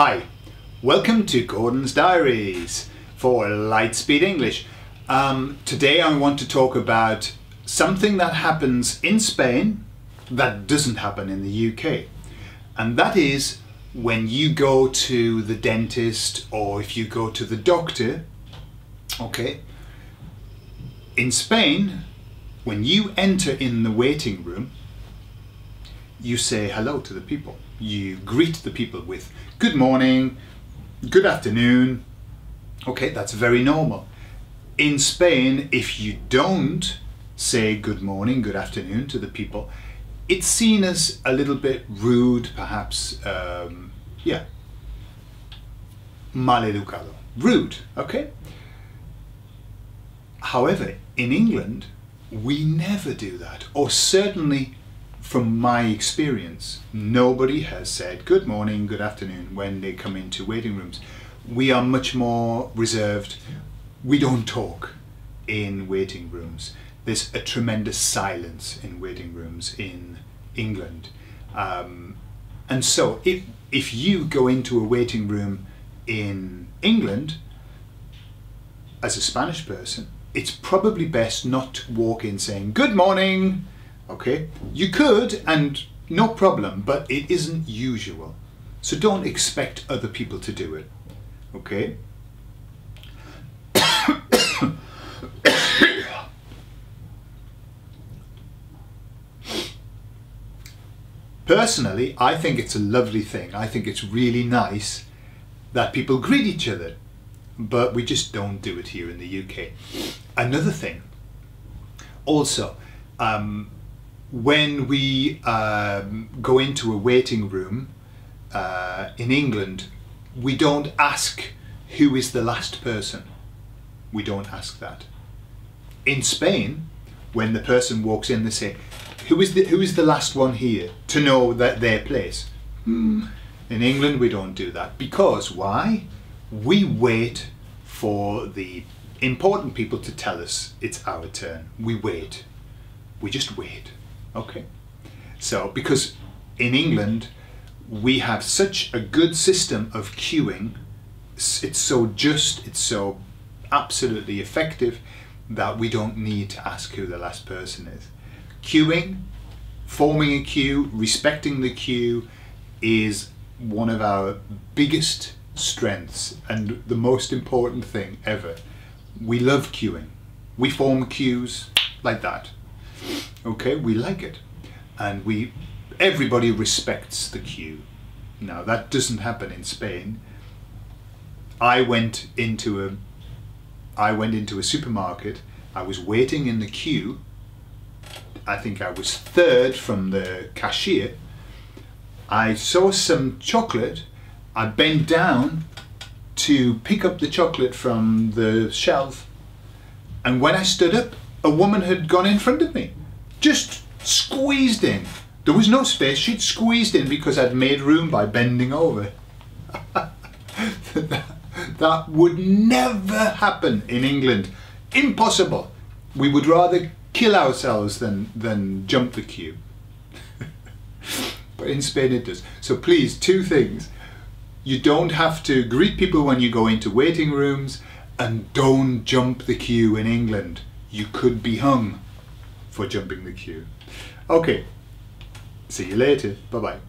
Hi, welcome to Gordon's Diaries for LightSpeed English. Today I want to talk about something that happens in Spain that doesn't happen in the UK. And that is when you go to the dentist or if you go to the doctor, okay? In Spain, when you enter in the waiting room, you say hello to the people. You greet the people with good morning, good afternoon. Okay, that's very normal. In Spain, if you don't say good morning, good afternoon to the people, it's seen as a little bit rude, perhaps, maleducado, rude, okay? However, in England, we never do that, or certainly from my experience, nobody has said good morning, good afternoon when they come into waiting rooms. We are much more reserved. We don't talk in waiting rooms. There's a tremendous silence in waiting rooms in England. And so if you go into a waiting room in England as a Spanish person, it's probably best not to walk in saying good morning. Okay, you could, and no problem, but it isn't usual. So don't expect other people to do it, okay? Personally, I think it's a lovely thing. I think it's really nice that people greet each other, but we just don't do it here in the UK. Another thing, also, when we go into a waiting room in England, we don't ask who is the last person. We don't ask that. In Spain, when the person walks in, they say, who is the last one here, to know that their place. In England, we don't do that. Because why? We wait for the important people to tell us it's our turn. We wait. We just wait. Okay, so because in England we have such a good system of queuing, it's so just, it's so absolutely effective that we don't need to ask who the last person is. Queuing, forming a queue, respecting the queue is one of our biggest strengths and the most important thing ever. We love queuing. We form queues like that. Okay, we like it, and everybody respects the queue. Now that doesn't happen in Spain. I went into a supermarket. I was waiting in the queue. I think I was third from the cashier. I saw some chocolate. I bent down to pick up the chocolate from the shelf, and when I stood up, a woman had gone in front of me. Just squeezed in. There was no space. She'd squeezed in because I'd made room by bending over. That would never happen in England. Impossible. We would rather kill ourselves than jump the queue. But in Spain it does. So please, two things. You don't have to greet people when you go into waiting rooms, and don't jump the queue in England. You could be hung for jumping the queue. Okay, see you later. Bye-bye.